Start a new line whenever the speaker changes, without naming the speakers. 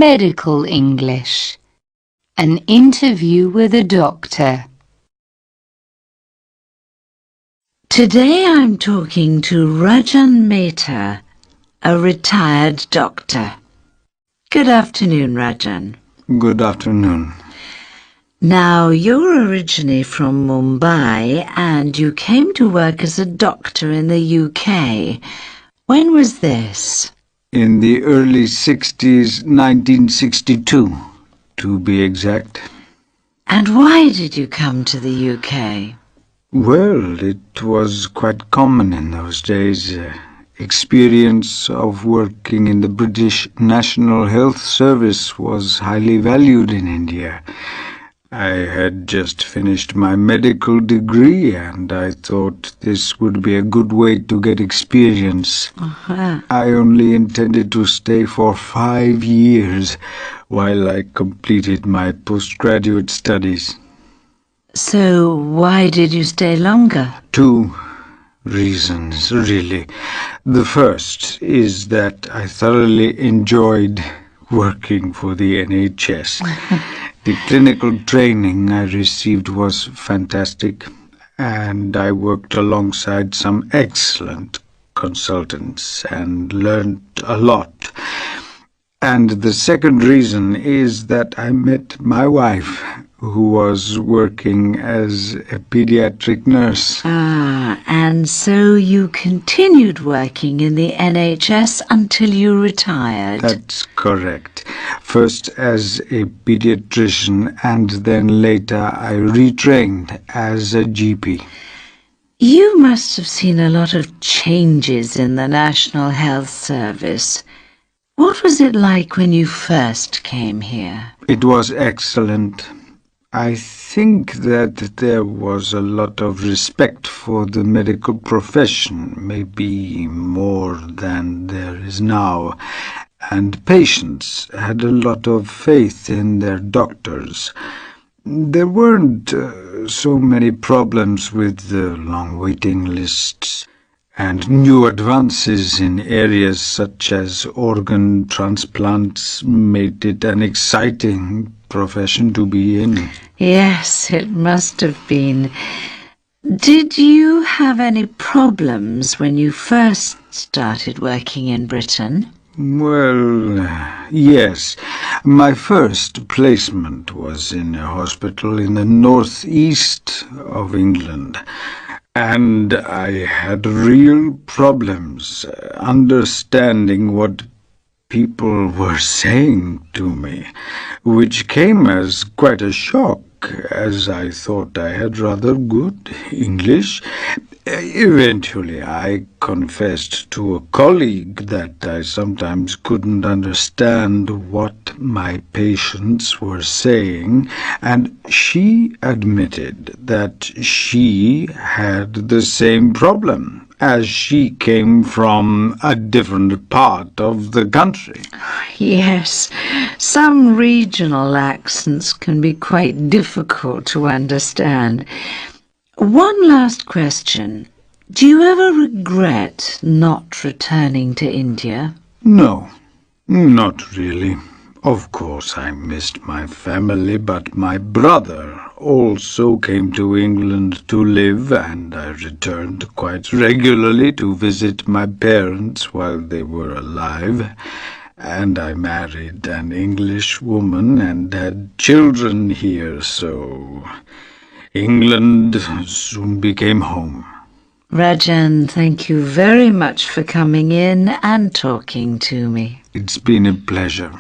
Medical English. An interview with a doctor.
Today I'm talking to Rajan Mehta, a retired doctor. Good afternoon, Rajan.
Good afternoon.
Now, you're originally from Mumbai and you came to work as a doctor in the UK. When was this?
In the early 60s, 1962, to be exact.
And why did you come to the UK?
Well, it was quite common in those days. Experience of working in the British National Health Service was highly valued in India. I had just finished my medical degree and I thought this would be a good way to get experience. I only intended to stay for 5 years while I completed my postgraduate studies.
So why did you stay longer?
2 reasons, really. The first is that I thoroughly enjoyed working for the NHS. The clinical training I received was fantastic, and I worked alongside some excellent consultants and learned a lot. And the second reason is that I met my wife, who was working as a pediatric nurse.
And so you continued working in the NHS until you retired?
That's correct. First as a pediatrician and then later I retrained as a GP.
You must have seen a lot of changes in the National Health Service. What was it like when you first came here?
It was excellent. I think that there was a lot of respect for the medical profession, maybe more than there is now, and patients had a lot of faith in their doctors. There weren't so many problems with the long waiting lists, and new advances in areas such as organ transplants made it an exciting profession to be in.
Yes, it must have been. Did you have any problems when you first started working in Britain?
Well, yes. My first placement was in a hospital in the northeast of England, and I had real problems understanding what people were saying to me, which came as quite a shock, as I thought I had rather good English. Eventually, I confessed to a colleague that I sometimes couldn't understand what my patients were saying, and she admitted that she had the same problem, as she came from a different part of the country.
Yes, some regional accents can be quite difficult to understand. One last question. Do you ever regret not returning to India?
No, not really. Of course, I missed my family, but my brother also came to England to live, and I returned quite regularly to visit my parents while they were alive. And I married an English woman and had children here, so England soon became home.
Rajan, thank you very much for coming in and talking to me.
It's been a pleasure.